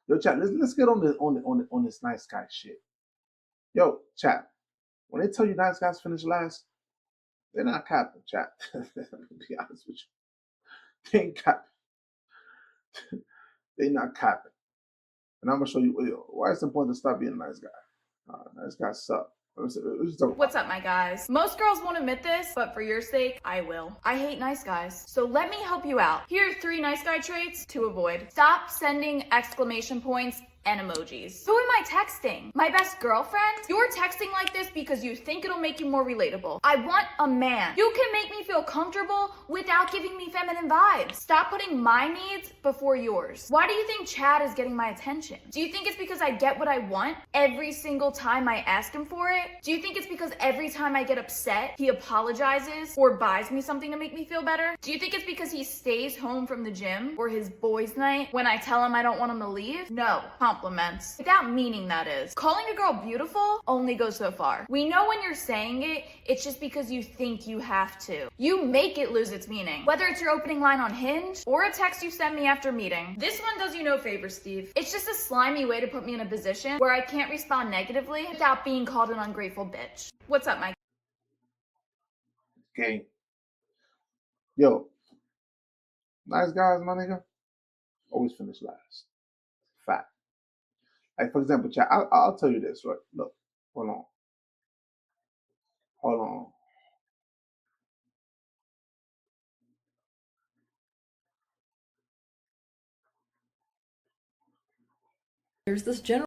Yo, chat. Let's get on this nice guy shit. Yo, chat. When they tell you nice guys finish last, they're not capping, chat. To be honest with you, they ain't capping. They not capping. And I'm gonna show you why it's important to stop being a nice guy. Nice guys suck. What's up, my guys? Most girls won't admit this, but for your sake, I will. I hate nice guys. So let me help you out. Here are 3 nice guy traits to avoid. Stop sending exclamation points and emojis. Who am I texting? My best girlfriend? You're texting like this because you think it'll make you more relatable. I want a man. You can make me feel comfortable without giving me feminine vibes. Stop putting my needs before yours. Why do you think Chad is getting my attention? Do you think it's because I get what I want every single time I ask him for it? Do you think it's because every time I get upset, he apologizes or buys me something to make me feel better? Do you think it's because he stays home from the gym or his boys' night when I tell him I don't want him to leave? No. Compliments. Without meaning, that is. Calling a girl beautiful only goes so far. We know when you're saying it, it's just because you think you have to. You make it lose its meaning. Whether it's your opening line on Hinge or a text you send me after meeting. This one does you no favor, Steve. It's just a slimy way to put me in a position where I can't respond negatively without being called an ungrateful bitch. What's up, Mike? Gang. Yo, nice guys, my nigga, always finish last. Fact. Like, for example, chat, I'll tell you this, right? Look, hold on. Hold on. There's this general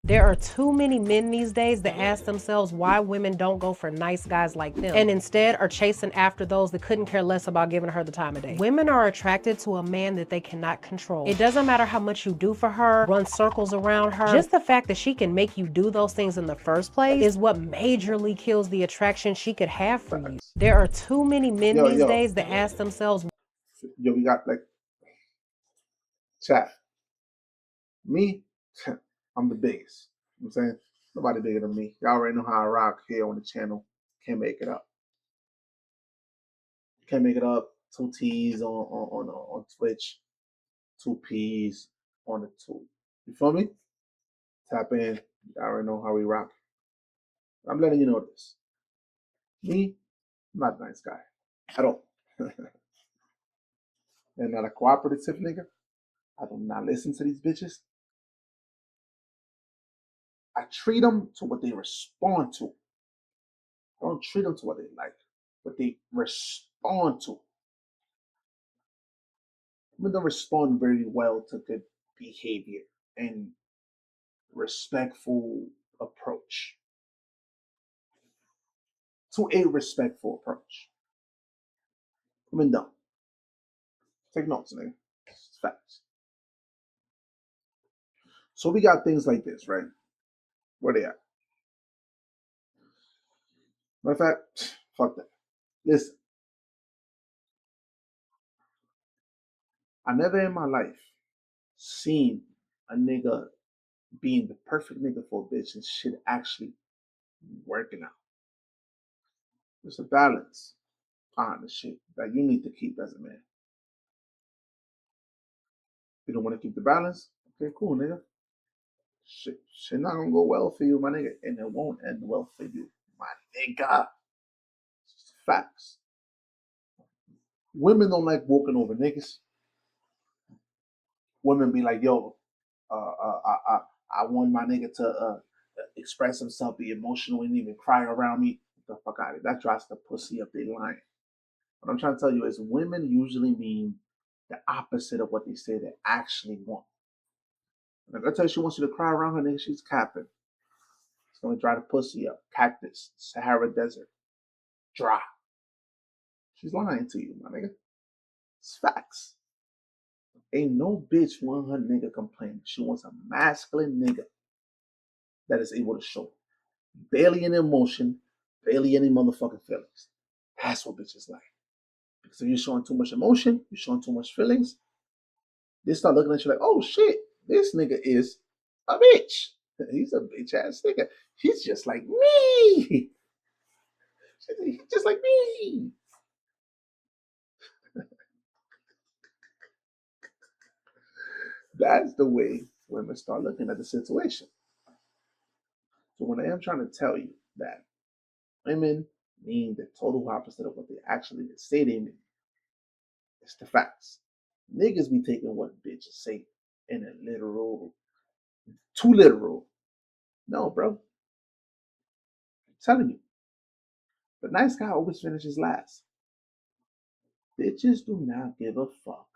There are too many men these days that ask themselves why women don't go for nice guys like them and instead are chasing after those that couldn't care less about giving her the time of day. Women are attracted to a man that they cannot control. It doesn't matter how much you do for her, run circles around her. Just the fact that she can make you do those things in the first place is what majorly kills the attraction she could have for you. There are too many men these days that ask themselves, yo, we got like chat. Me, I'm the biggest. You know what I'm saying? Nobody bigger than me. Y'all already know how I rock here on the channel. Can't make it up. Can't make it up. 2 T's on Twitch. 2 P's on the 2. You feel me? Tap in. Y'all already know how we rock. I'm letting you know this. Me, I'm not a nice guy. At all. And not a cooperative nigga. I do not listen to these bitches. I treat them to what they respond to. I don't treat them to what they like, what they respond to. Women don't respond very well to good behavior and respectful approach. To a respectful approach. Women don't. Take notes, nigga. It's facts. So we got things like this, right? Where they at? Matter of fact, fuck that. Listen. I never in my life seen a nigga being the perfect nigga for a bitch and shit actually working out. There's a balance behind the shit that you need to keep as a man. If you don't want to keep the balance, okay, cool, nigga. Shit not gonna go well for you, my nigga, and it won't end well for you, my nigga. It's facts. Women don't like walking over niggas. Women be like, yo, I want my nigga to express himself, be emotional, and even cry around me. Get the fuck out of it. That drives the pussy up their line. What I'm trying to tell you is women usually mean the opposite of what they say they actually want. If I tell you she wants you to cry around her, nigga, she's capping. It's gonna dry the pussy up. Cactus, Sahara Desert, dry. She's lying to you, my nigga. It's facts. Ain't no bitch want her nigga complaining. She wants a masculine nigga that is able to show barely any emotion, barely any motherfucking feelings. That's what bitches like. Because if you're showing too much emotion, you're showing too much feelings, They start looking at you like, oh shit, this nigga is a bitch. He's a bitch ass nigga. He's just like me. He's just like me. That's the way women start looking at the situation. So when I am trying to tell you that women mean the total opposite of what they actually say they mean, it's the facts. Niggas be taking what bitches say in a literal, too literal. No, bro. I'm telling you. The nice guy always finishes last. Bitches do not give a fuck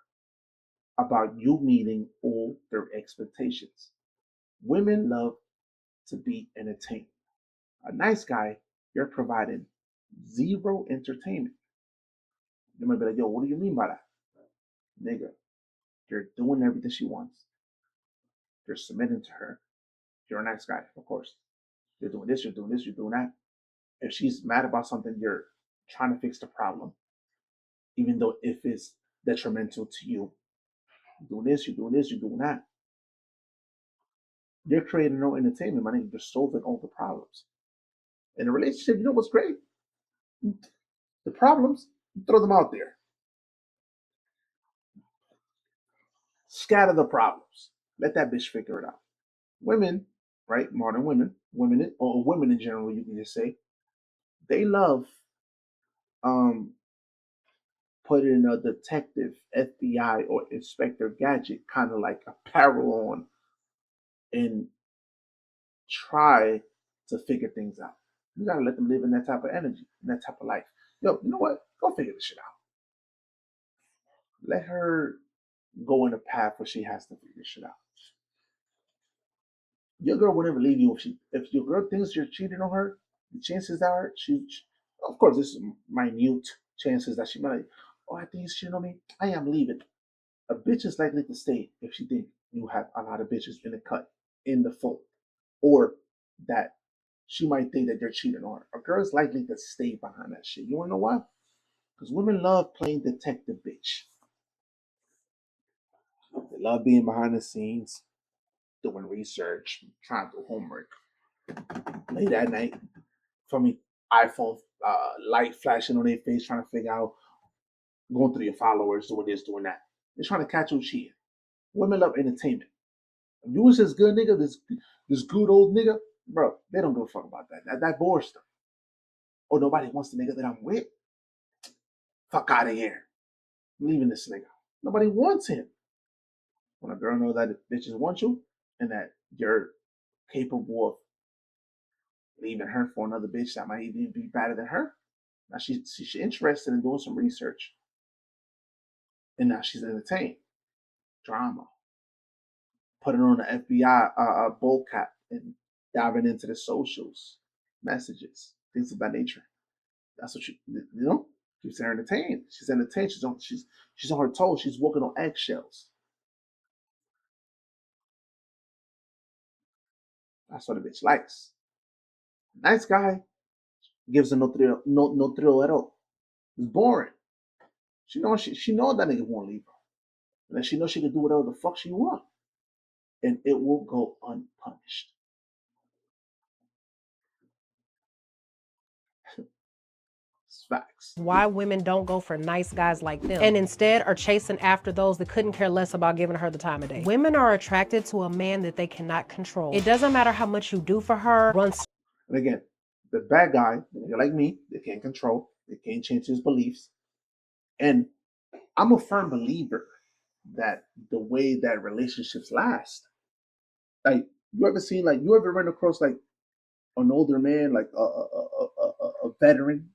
about you meeting all their expectations. Women love to be entertained. A nice guy, you're providing zero entertainment. You might be like, yo, what do you mean by that? Nigga, you're doing everything she wants. You're submitting to her. You're a nice guy, of course. You're doing this, you're doing this, you're doing that. If she's mad about something, you're trying to fix the problem, even though if it's detrimental to you. You're doing this, you're doing this, you're doing that. You're creating no entertainment, money. You're solving all the problems. In a relationship, you know what's great? The problems, throw them out there. Scatter the problems. Let that bitch figure it out. Women, right? Modern women, or women in general, you can just say, they love putting a detective, FBI, or Inspector Gadget kind of like apparel on and try to figure things out. You gotta let them live in that type of energy, in that type of life. Yo, you know what? Go figure this shit out. Let her go in a path where she has to figure shit out. Your girl will never leave you if your girl thinks you're cheating on her. The chances are of course, this is minute chances that she might. Oh, I think she's cheating on me. I am leaving. A bitch is likely to stay if she thinks you have a lot of bitches in the cut, in the fold, or that she might think that you're cheating on her. A girl is likely to stay behind that shit. You wanna know why? Because women love playing detective bitch. They love being behind the scenes, doing research, trying to do homework. Late at night, for me, iPhone light flashing on their face, trying to figure out, going through your followers, doing this, doing that. They're trying to catch you cheating. Women love entertainment. If you was this good nigga, this good old nigga, bro, they don't give a fuck about that. That bores them. Oh, nobody wants the nigga that I'm with. Fuck out of here. I'm leaving this nigga. Nobody wants him. When a girl knows that bitches want you and that you're capable of leaving her for another bitch that might even be better than her, now she's interested in doing some research. And now she's entertained. Drama. Putting on the FBI bull cap and diving into the socials, messages, things of that nature. That's what you know. Keeps her entertained. She's entertained. She's on her toes. She's walking on eggshells. That's what a bitch likes. Nice guy gives her no thrill at all. It's boring. She knows that nigga won't leave her. And then she knows she can do whatever the fuck she wants. And it will go unpunished. It's facts. Why women don't go for nice guys like them and instead are chasing after those that couldn't care less about giving her the time of day. Women are attracted to a man that they cannot control. It doesn't matter how much you do for her. And again, the bad guy, you're like me, they can't control, they can't change his beliefs. And I'm a firm believer that the way that relationships last, like you ever run across like an older man, like a veteran,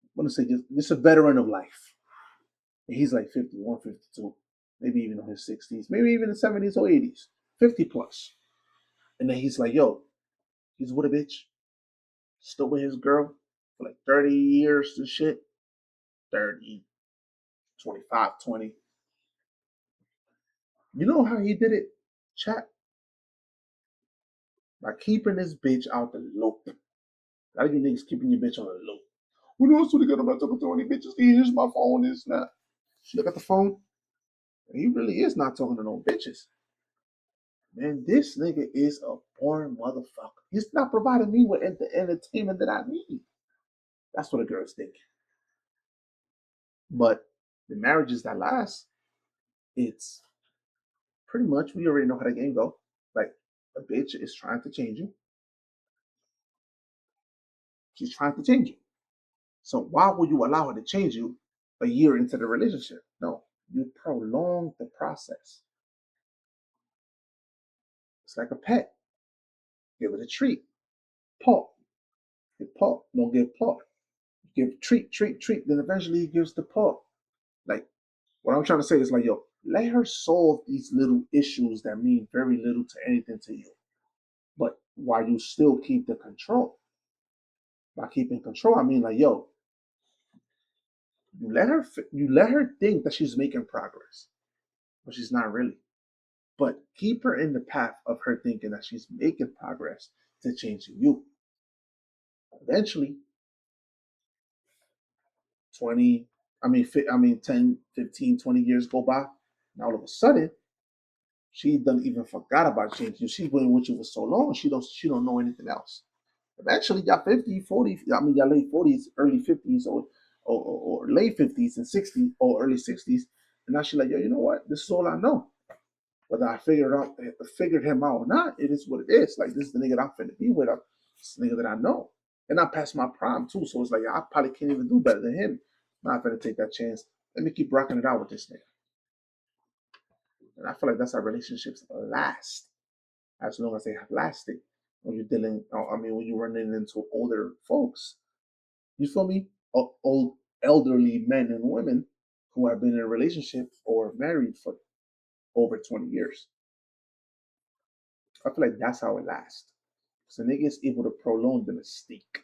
I want to say just a veteran of life. And he's like 51, 52, maybe even in his 60s, maybe even in 70s or 80s, 50 plus. And then he's like, yo, he's with a bitch, still with his girl for like 30 years and shit. 30, 25, 20. You know how he did it, chat? By keeping this bitch out the loop. A lot of you niggas keeping your bitch on the loop. What else would he got? I'm not talking to any bitches. Here's my phone. It's not. Look at the phone. And he really is not talking to no bitches. Man, this nigga is a born motherfucker. He's not providing me with the entertainment that I need. That's what a girl's think. But the marriages that last, it's pretty much, we already know how the game go. Like, a bitch is trying to change you. She's trying to change you. So why would you allow her to change you a year into the relationship? No, you prolong the process. It's like a pet. Give it a treat. Paw. Give paw. Don't give paw. Give treat, treat, treat. Then eventually he gives the paw. Like, what I'm trying to say is like, yo, let her solve these little issues that mean very little to anything to you. But while you still keep the control. By keeping control, I mean like, yo, you let her think that she's making progress, but she's not really. But keep her in the path of her thinking that she's making progress to changing you. Eventually, 10, 15, 20 years go by, and all of a sudden, she done even forgot about changing you. She's been with you for so long, she don't know anything else. Eventually, y'all 50, 40, y'all late 40s, early 50s, or late 50s and 60s, or early 60s, and now she's like, yo, you know what? This is all I know. Whether I figured him out or not, it is what it is. Like, this is the nigga that I'm finna be with. It's the nigga that I know. And I passed my prime too, so it's like I probably can't even do better than him. I'm not finna take that chance. Let me keep rocking it out with this nigga. And I feel like that's how relationships last, as long as they have lasted. When you're running into older folks, you feel me? Old elderly men and women who have been in a relationship or married for over 20 years. I feel like that's how it lasts. So nigga is able to prolong the mystique.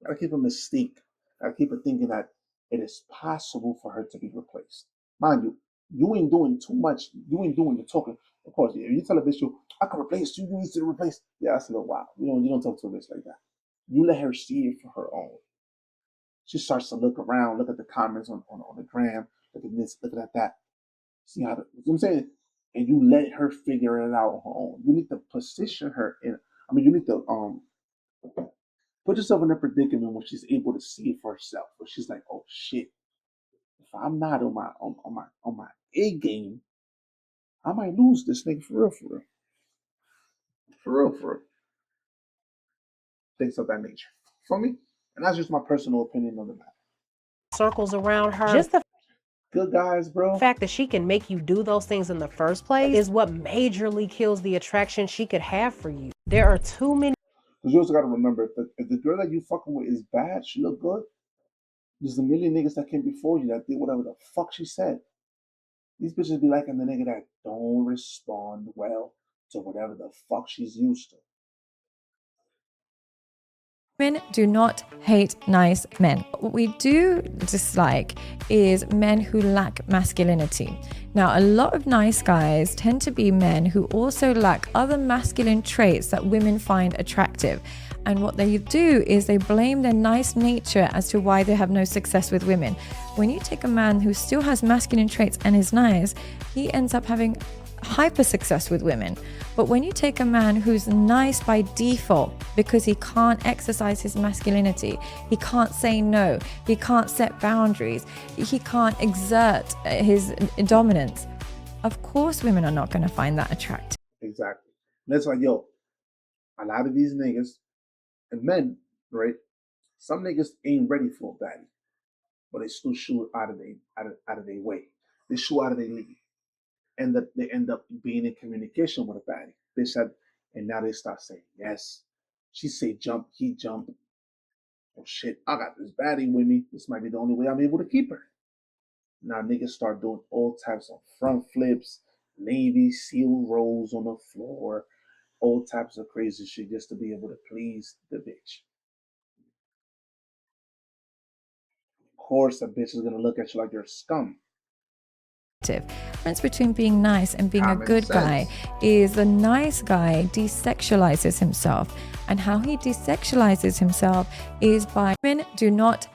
Gotta keep a mystique. Gotta keep her thinking that it is possible for her to be replaced. Mind you, you ain't doing too much. You ain't doing the talking. Of course, if you tell a bitch, I can replace you, you need to replace. Yeah, that's a little wild. You don't talk to a bitch like that. You let her see it for her own. She starts to look around, look at the comments on the gram, look at this, look at that. See how, you know what I'm saying? And you let her figure it out on her own. You need to position her in, you need to put yourself in a predicament where she's able to see it for herself. Where she's like, oh shit, if I'm not on my A game, I might lose this nigga for real, for real. For real, for real. Things of that nature. For me? And that's just my personal opinion on the matter. Circles around her. Just the good guys, bro. fact that she can make you do those things in the first place is what majorly kills the attraction she could have for you. There are too many. Because you also gotta remember, if the girl that you fucking with is bad, she look good. There's a million niggas that came before you that did whatever the fuck she said. These bitches be liking the nigga that don't respond well to whatever the fuck she's used to. Women do not hate nice men. What we do dislike is men who lack masculinity. Now, a lot of nice guys tend to be men who also lack other masculine traits that women find attractive. And what they do is they blame their nice nature as to why they have no success with women. When you take a man who still has masculine traits and is nice, he ends up having hyper success with women. But when you take a man who's nice by default because he can't exercise his masculinity, he can't say no, he can't set boundaries, he can't exert his dominance, of course women are not going to find that attractive. Exactly. And that's like, yo, a lot of these niggas and men, right? Some niggas ain't ready for a baddie, but they still shoot out of their way. They shoot out of their league. And that they end up being in communication with a baddie. They said, and now they start saying yes. She say jump, he jump. Oh shit, I got this baddie with me. This might be the only way I'm able to keep her. Now niggas start doing all types of front flips, Navy SEAL rolls on the floor, all types of crazy shit just to be able to please the bitch. Of course, a bitch is gonna look at you like you're scum. The difference between being nice and being Common a good sense. guy is the nice guy desexualizes himself, and how he desexualizes himself is by women do not.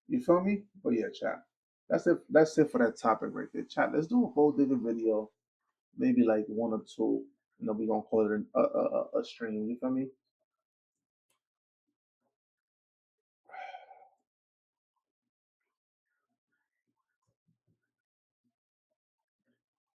You feel me? But yeah, chat. That's it. That's it for that topic right there. Chat. Let's do a gold digger video, maybe like one or two. You know, we gonna call it a stream. You feel me?